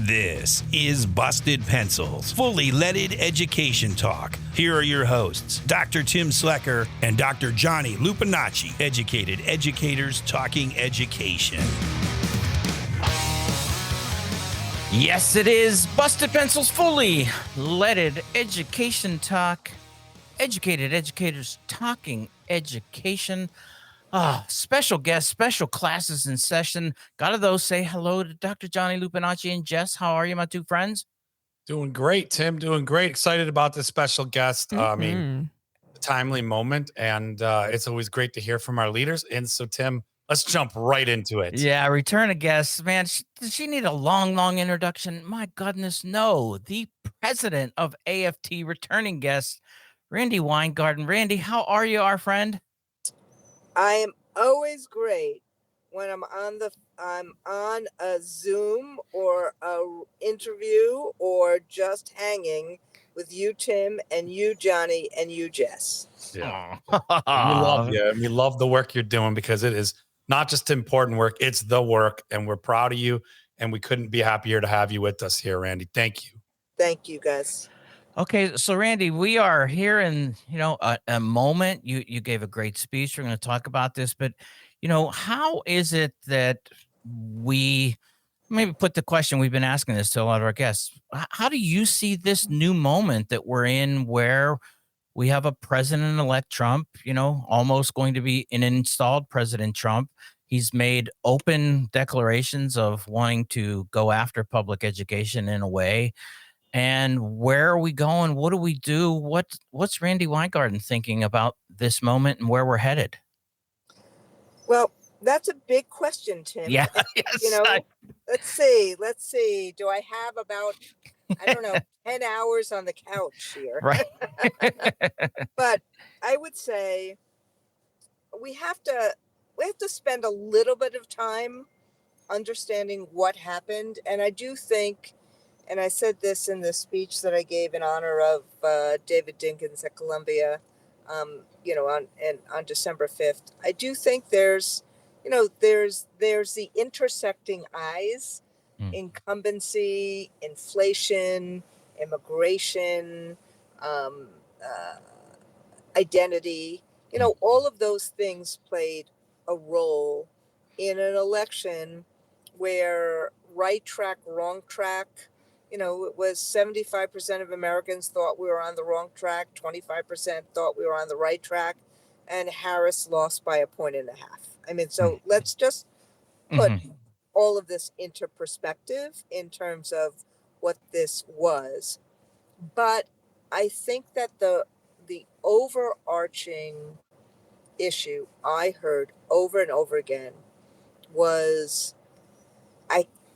This is Busted Pencils, fully leaded education talk. Here are your hosts, Dr. Tim Slecker and Dr. Johnny Lupinacci, educated educators talking education. Yes, it is Busted Pencils, fully leaded education talk. Educated educators talking education. Special guests, special classes in session. Gotta though say hello to Dr. Johnny Lupinacci and Jess. How are you, my two friends? Doing great, Tim. Doing great. Excited about this special guest. I mean, a timely moment, and it's always great to hear from our leaders. And so, Tim, let's jump right into it. Yeah, return of guests. Man, does she need a long introduction? My goodness, no. The president of AFT returning guest, Randy Weingarten. Randy, how are you, our friend? I am always great when I'm on a Zoom or a interview or just hanging with you, Tim, and you, Johnny, and you, Jess. Yeah. We love you. And we love the work you're doing because it is not just important work, it's the work. And we're proud of you. And we couldn't be happier to have you with us here, Randy. Thank you. Thank you, guys. Okay, so Randy, we are here in, a moment. You gave a great speech. We're going to talk about this, but, how is it that we maybe put the question, we've been asking this to a lot of our guests. How do you see this new moment that we're in where we have a president-elect Trump, almost going to be an installed President Trump? He's made open declarations of wanting to go after public education in a way. And where are we going? What do we do? What's Randy Weingarten thinking about this moment and where we're headed? Well, that's a big question, Tim. Yeah. Yes, let's see. Do I have about, 10 hours on the couch here? Right. But I would say we have to spend a little bit of time understanding what happened. And I do think, and I said this in the speech that I gave in honor of David Dinkins at Columbia, on December 5th. I do think there's the intersecting eyes, incumbency, inflation, immigration, identity. All of those things played a role in an election where right track, wrong track. It was 75% of Americans thought we were on the wrong track, 25% thought we were on the right track, and Harris lost by 1.5 points. So let's just put all of this into perspective in terms of what this was. But I think that the overarching issue I heard over and over again was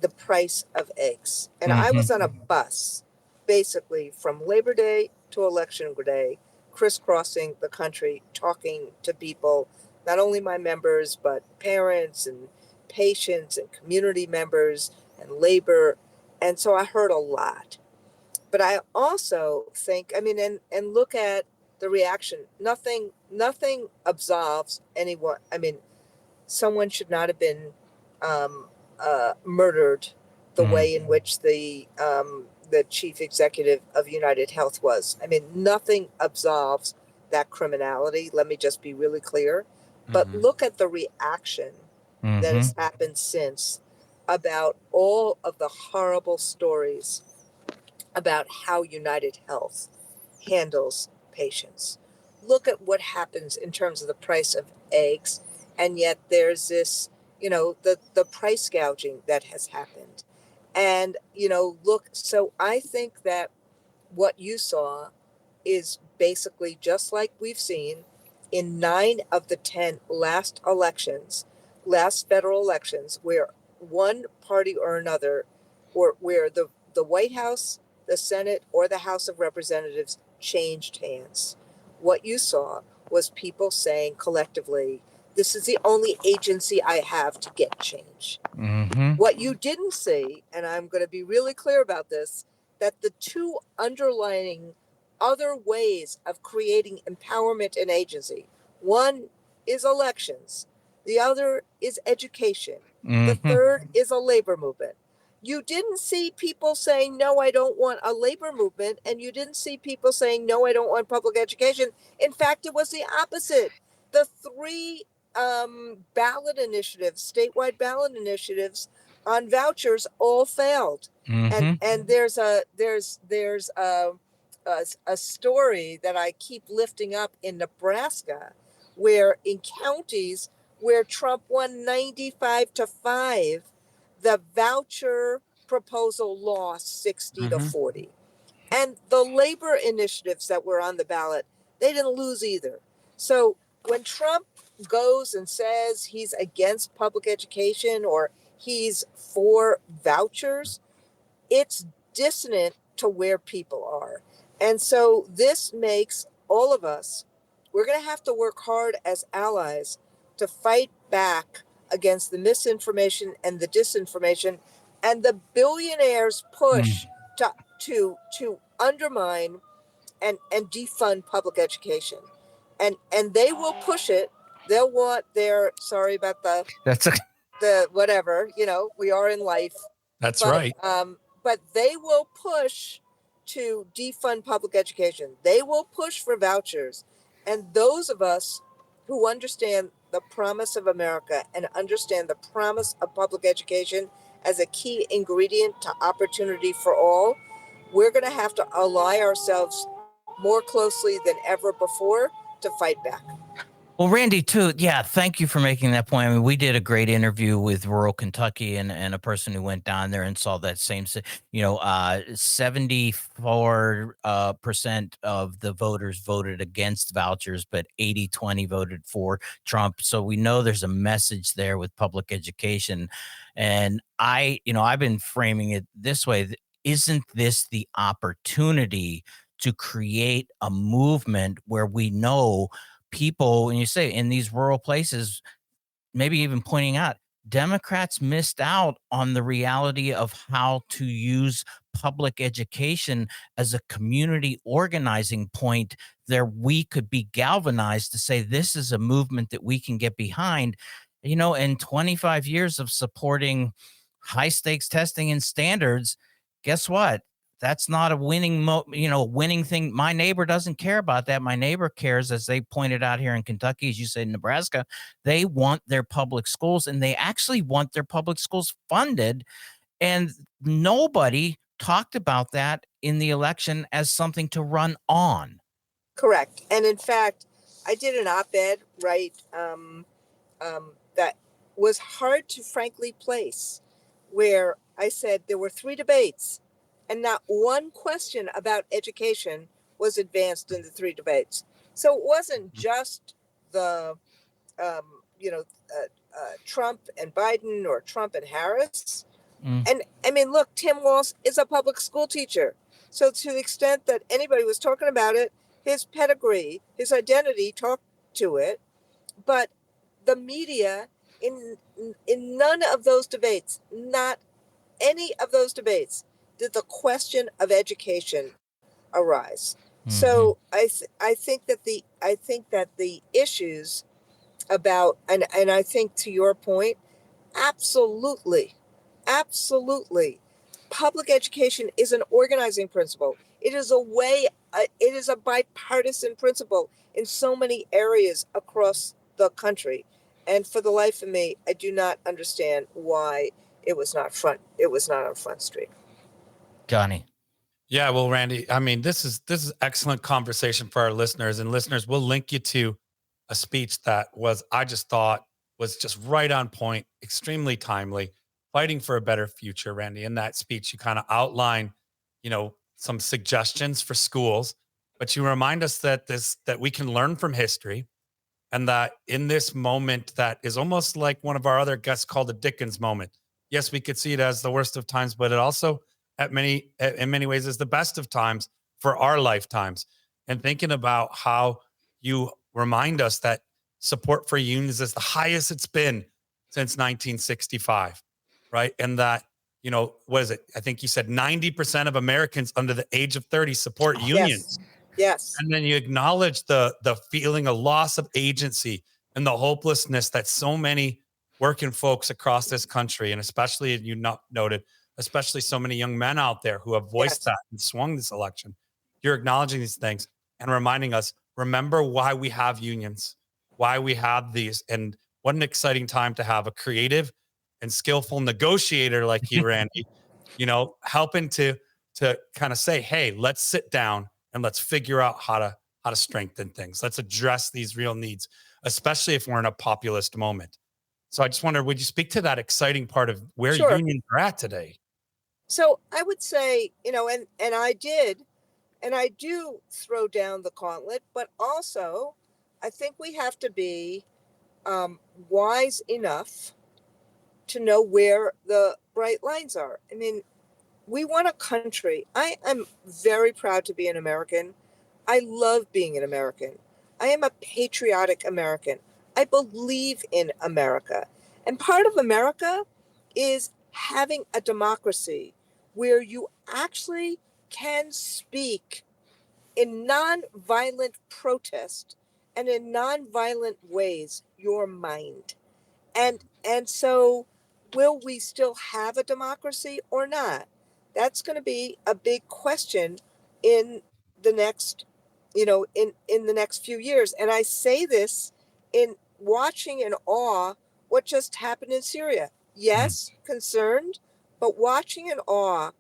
the price of eggs. And I was on a bus basically from Labor Day to Election Day, crisscrossing the country, talking to people, not only my members, but parents and patients and community members and labor. And so I heard a lot. But I also think, and look at the reaction. Nothing absolves anyone. Someone should not have been murdered the way in which the chief executive of United Health was. Nothing absolves that criminality. Let me just be really clear. But look at the reaction that has happened since about all of the horrible stories about how United Health handles patients. Look at what happens in terms of the price of eggs. And yet there's this, the price gouging that has happened. And, so I think that what you saw is basically just like we've seen in 9 of the 10 last federal elections, where one party or another, or where the White House, the Senate, or the House of Representatives changed hands. What you saw was people saying collectively, this is the only agency I have to get change. What you didn't see, and I'm going to be really clear about this, that the two underlining other ways of creating empowerment and agency, one is elections, the other is education, the third is a labor movement. You didn't see people saying, no, I don't want a labor movement. And you didn't see people saying, no, I don't want public education. In fact, it was the opposite. The three ballot initiatives, statewide ballot initiatives on vouchers all failed. Mhm. And there's a story that I keep lifting up in Nebraska, where in counties where Trump won 95-5, the voucher proposal lost 60 to 40. And the labor initiatives that were on the ballot, they didn't lose either. So when Trump goes and says he's against public education or he's for vouchers, it's dissonant to where people are. And so this makes all of us, we're going to have to work hard as allies to fight back against the misinformation and the disinformation and the billionaires' push to undermine and defund public education. And they will push it. They'll want their, sorry about the whatever, we are in life. That's right. But they will push to defund public education. They will push for vouchers. And those of us who understand the promise of America and understand the promise of public education as a key ingredient to opportunity for all, we're going to have to ally ourselves more closely than ever before to fight back. Well, Randy, too, yeah, thank you for making that point. I mean, we did a great interview with rural Kentucky and a person who went down there and saw that same, 74% of the voters voted against vouchers, but 80-20 voted for Trump. So we know there's a message there with public education. And I've been framing it this way. Isn't this the opportunity to create a movement where we know people, and you say in these rural places, maybe even pointing out Democrats missed out on the reality of how to use public education as a community organizing point there we could be galvanized to say this is a movement that we can get behind. In 25 years of supporting high stakes testing and standards, guess what? That's not a winning thing. My neighbor doesn't care about that. My neighbor cares, as they pointed out here in Kentucky, as you said, in Nebraska, they want their public schools, and they actually want their public schools funded. And nobody talked about that in the election as something to run on. Correct. And in fact, I did an op-ed, right, that was hard to frankly place, where I said there were 3 debates. And not one question about education was advanced in the 3 debates. So it wasn't just the, Trump and Biden or Trump and Harris. And I mean, look, Tim Walz is a public school teacher. So to the extent that anybody was talking about it, his pedigree, his identity talked to it. But the media in none of those debates, not any of those debates, did the question of education arise. So I think that the issues about, and I think to your point, absolutely, public education is an organizing principle. It is it is a bipartisan principle in so many areas across the country. And for the life of me, I do not understand why it was not on Front Street. Johnny. Yeah, well, Randy, I mean, this is excellent conversation for our listeners, and listeners, we'll link you to a speech that I just thought was just right on point, extremely timely, fighting for a better future. Randy, in that speech, you kind of outline, some suggestions for schools, but you remind us that we can learn from history, and that in this moment that is almost like one of our other guests called the Dickens moment. Yes, we could see it as the worst of times, but it also in many ways is the best of times for our lifetimes. And thinking about how you remind us that support for unions is the highest it's been since 1965, right? And that, what is it? I think you said 90% of Americans under the age of 30 support unions. Yes. And then you acknowledge the feeling of loss of agency and the hopelessness that so many working folks across this country, and especially, you noted, especially so many young men out there who have voiced Yes. that and swung this election. You're acknowledging these things and reminding us, remember why we have unions, why we have these, and what an exciting time to have a creative and skillful negotiator like you, Randy, helping to kind of say, hey, let's sit down and let's figure out how to strengthen things. Let's address these real needs, especially if we're in a populist moment. So I just wonder, would you speak to that exciting part of where Sure. unions are at today? So I would say, and I did, and I do throw down the gauntlet, but also I think we have to be wise enough to know where the bright lines are. I mean, we want a country. I am very proud to be an American. I love being an American. I am a patriotic American. I believe in America. And part of America is having a democracy where you actually can speak in nonviolent protest and in nonviolent ways your mind. And so will we still have a democracy or not? That's going to be a big question in the next, in the next few years. And I say this in watching in awe what just happened in Syria. Yes, concerned, but watching in awe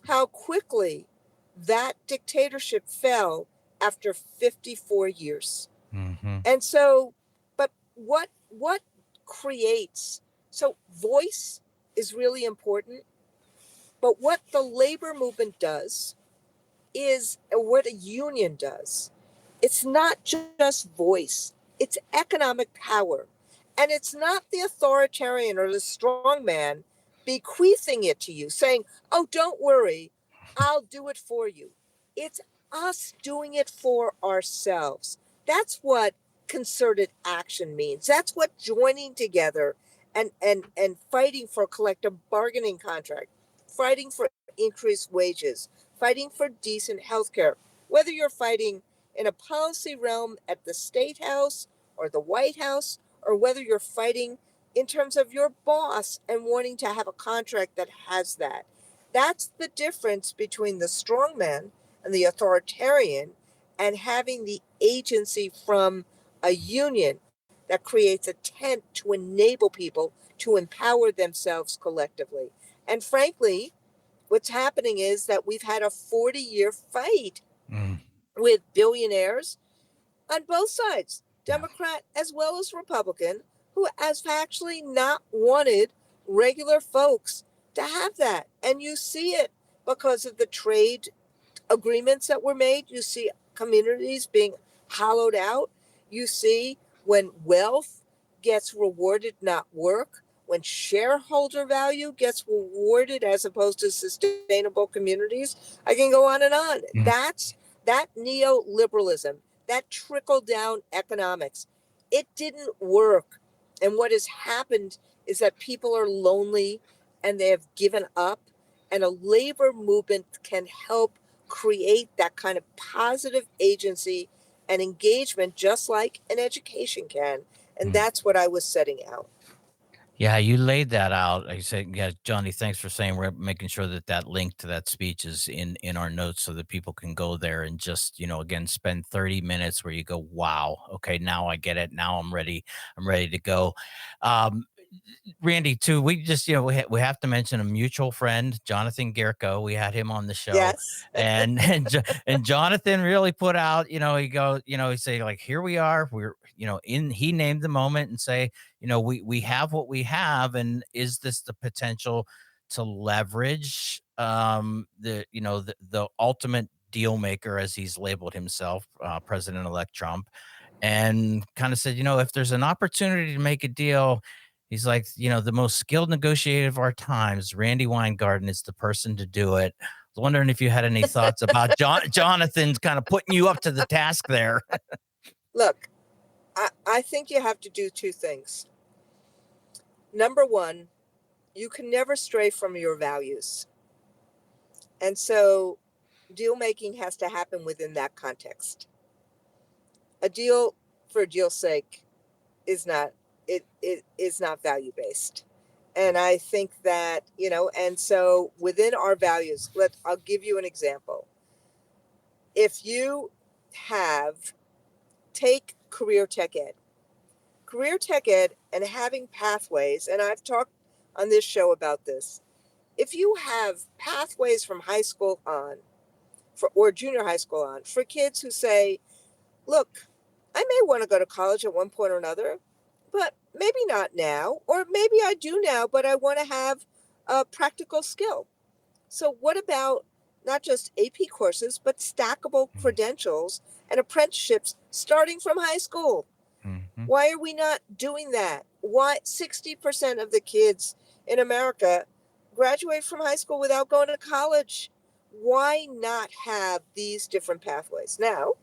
how quickly that dictatorship fell after 54 years. Mm-hmm. And so, but what creates, so voice is really important, but what the labor movement does is, or what a union does, it's not just voice, it's economic power. And it's not the authoritarian or the strong man bequeathing it to you, saying, oh, don't worry, I'll do it for you. It's us doing it for ourselves. That's what concerted action means. That's what joining together and fighting for a collective bargaining contract, fighting for increased wages, fighting for decent health care, whether you're fighting in a policy realm at the State House or the White House, or whether you're fighting in terms of your boss and wanting to have a contract that has that. That's the difference between the strong man and the authoritarian, and having the agency from a union that creates a tent to enable people to empower themselves collectively. And frankly, what's happening is that we've had a 40-year fight with billionaires on both sides, Democrat as well as Republican, who has actually not wanted regular folks to have that. And you see it because of the trade agreements that were made. You see communities being hollowed out. You see when wealth gets rewarded, not work, when shareholder value gets rewarded as opposed to sustainable communities. I can go on and on. That's that neoliberalism, that trickle down economics. It didn't work. And what has happened is that people are lonely and they have given up. And a labor movement can help create that kind of positive agency and engagement, just like an education can. And that's what I was setting out. Yeah, you laid that out. I said, yeah, Johnny, thanks for saying we're making sure that that link to that speech is in our notes so that people can go there and just, again, spend 30 minutes where you go, wow, okay, now I get it. Now I'm ready. I'm ready to go. Randy, too, we just, we have to mention a mutual friend, Jonathan Gerko. We had him on the show. Yes. and Jonathan really put out, he say, like, here we are. We're, he named the moment and say, we have what we have. And is this the potential to leverage the ultimate deal maker, as he's labeled himself, President-elect Trump, and kind of said, if there's an opportunity to make a deal, he's like, the most skilled negotiator of our times, Randy Weingarten, is the person to do it. I was wondering if you had any thoughts about Jonathan's kind of putting you up to the task there. Look, I think you have to do two things. Number one, you can never stray from your values. And so deal making has to happen within that context. A deal for a deal's sake is not value based. And I think that, and so within our values, I'll give you an example. If you take career tech ed and having pathways, and I've talked on this show about this. If you have pathways from high school on or junior high school on for kids who say, look, I may want to go to college at one point or another, but maybe not now, or maybe I do now, but I want to have a practical skill. So what about not just AP courses, but stackable credentials and apprenticeships starting from high school? Mm-hmm. Why are we not doing that? Why 60% of the kids in America graduate from high school without going to college? Why not have these different pathways? Now,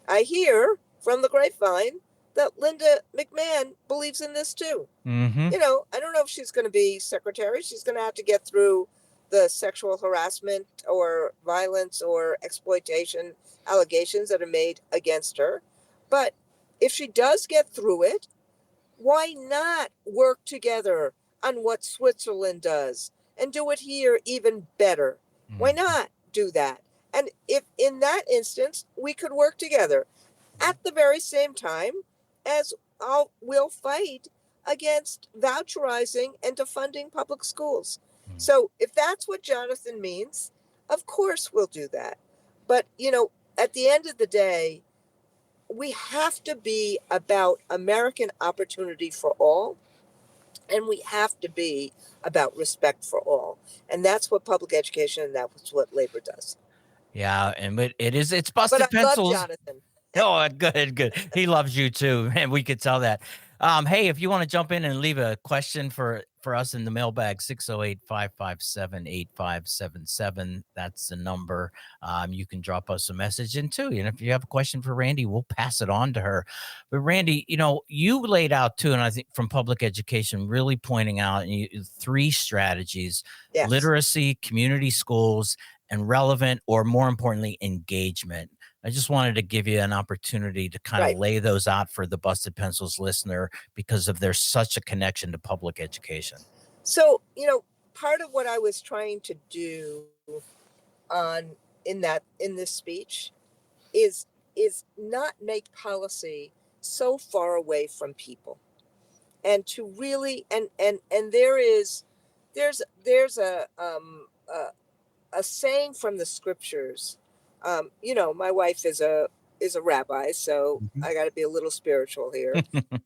I hear from the grapevine that Linda McMahon believes in this too. Mm-hmm. I don't know if she's going to be secretary. She's going to have to get through the sexual harassment or violence or exploitation allegations that are made against her. But if she does get through it, why not work together on what Switzerland does and do it here even better? Why not do that? And if in that instance, we could work together at the very same time as we'll fight against voucherizing and defunding public schools. So if that's what Jonathan means, of course we'll do that. But, at the end of the day, we have to be about American opportunity for all, and we have to be about respect for all. And that's what public education, and that's what labor does. Yeah, and it's busted but I pencils. love Jonathan. Oh, good. He loves you too, and we could tell that. Hey, if you want to jump in and leave a question for us in the mailbag, 608-557-8577. That's the number. You can drop us a message in too. And if you have a question for Randy, we'll pass it on to her. But Randy, you laid out too, and I think from public education, really pointing out 3 strategies: Yes. literacy, community schools, and relevant, or more importantly, engagement. I just wanted to give you an opportunity to kind of lay those out for the Busted Pencils listener, because there's such a connection to public education. So, part of what I was trying to do in this speech is not make policy so far away from people, and to really and there's a saying from the scriptures. My wife is a rabbi, so I got to be a little spiritual here.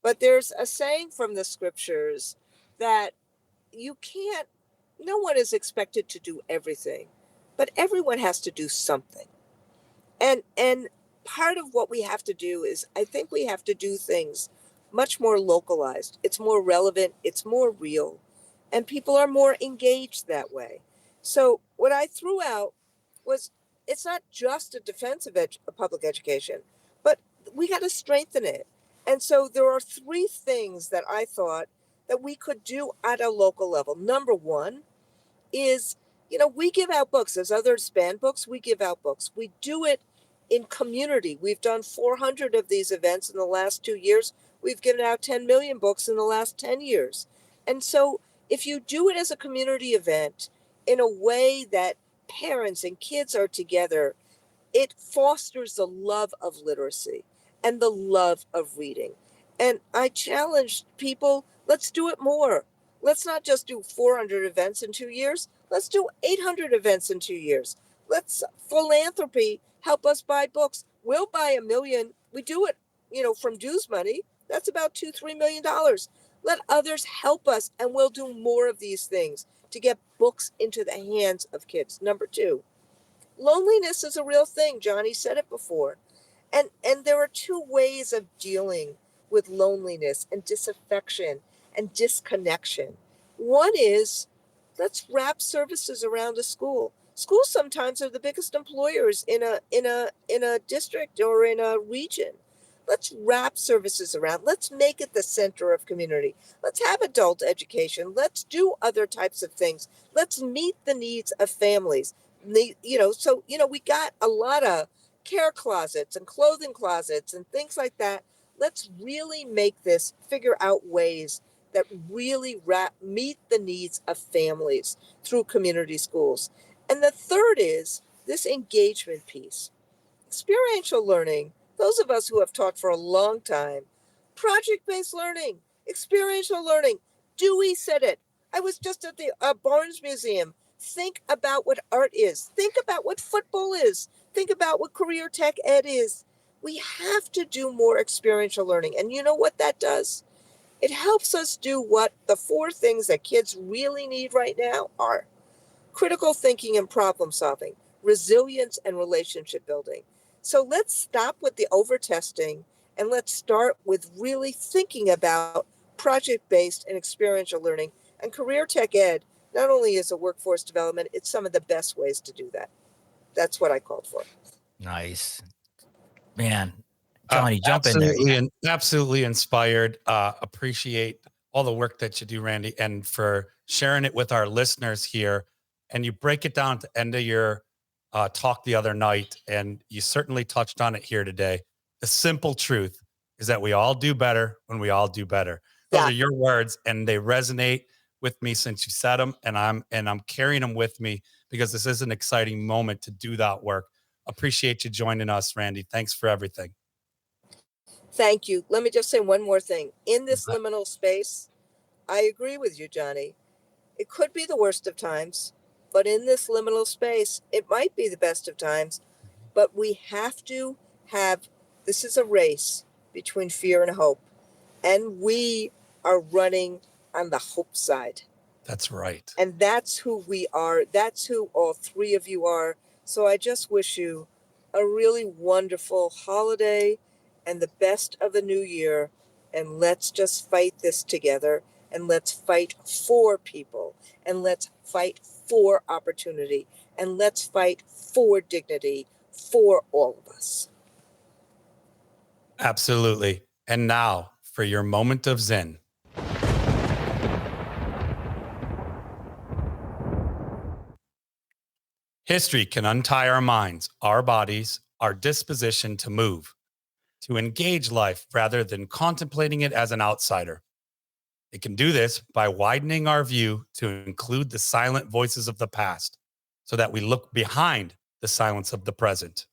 But there's a saying from the scriptures that no one is expected to do everything, but everyone has to do something. And part of what we have to do is, I think we have to do things much more localized. It's more relevant, it's more real, and people are more engaged that way. So what I threw out was, it's not just a defense of public education, but we got to strengthen it. And so there are 3 things that I thought that we could do at a local level. Number 1 is, we give out books. As others ban books, we give out books. We do it in community. We've done 400 of these events in the last 2 years. We've given out 10 million books in the last 10 years. And so if you do it as a community event in a way that parents and kids are together, it fosters the love of literacy and the love of reading. And I challenge people, let's do it more. Let's not just do 400 events in 2 years. Let's do 800 events in 2 years. Let's philanthropy help us buy books. We'll buy 1 million. We do it, from dues money. That's about $2-3 million. Let others help us, and we'll do more of these things to get books into the hands of kids. Number 2, loneliness is a real thing. Johnny said it before. And there are 2 ways of dealing with loneliness and disaffection and disconnection. One is, let's wrap services around a school. Schools sometimes are the biggest employers in a district or in a region. Let's wrap services around. Let's make it the center of community. Let's have adult education. Let's do other types of things. Let's meet the needs of families. We got a lot of care closets and clothing closets and things like that. Let's really figure out ways that really meet the needs of families through community schools. And the third is this engagement piece. Experiential learning, those of us who have taught for a long time, project-based learning, experiential learning. Dewey said it. I was just at the Barnes Museum. Think about what art is. Think about what football is. Think about what career tech ed is. We have to do more experiential learning. And you know what that does? It helps us do what the 4 things that kids really need right now are: critical thinking and problem solving, resilience and relationship building. So let's stop with the over testing and let's start with really thinking about project-based and experiential learning. And career tech ed not only is a workforce development, it's some of the best ways to do that. That's what I called for. Nice. Man, Johnny, jump in there. And absolutely inspired. Appreciate all the work that you do, Randy, and for sharing it with our listeners here. And you break it down at the end of your talk the other night, and you certainly touched on it here today. The simple truth is that we all do better when we all do better. Those are your words, and they resonate with me since you said them, and I'm carrying them with me because this is an exciting moment to do that work. Appreciate you joining us, Randy. Thanks for everything. Thank you. Let me just say one more thing. In this liminal space, I agree with you, Johnny. It could be the worst of times, but in this liminal space, it might be the best of times. But we have to this is a race between fear and hope. And we are running on the hope side. That's right. And that's who we are. That's who all 3 of you are. So I just wish you a really wonderful holiday and the best of the new year. And let's just fight this together. And let's fight for people. And let's fight for opportunity. And let's fight for dignity for all of us. Absolutely. And now for your moment of Zen. History can untie our minds, our bodies, our disposition to move, to engage life rather than contemplating it as an outsider. It can do this by widening our view to include the silent voices of the past so that we look behind the silence of the present.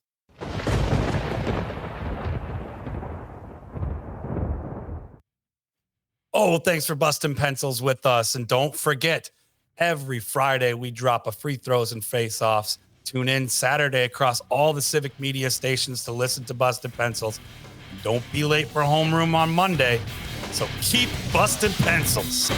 Oh, thanks for busting pencils with us. And don't forget, every Friday we drop a free throws and face-offs. Tune in Saturday across all the civic media stations to listen to Busted Pencils. Don't be late for homeroom on Monday. So keep busting pencils.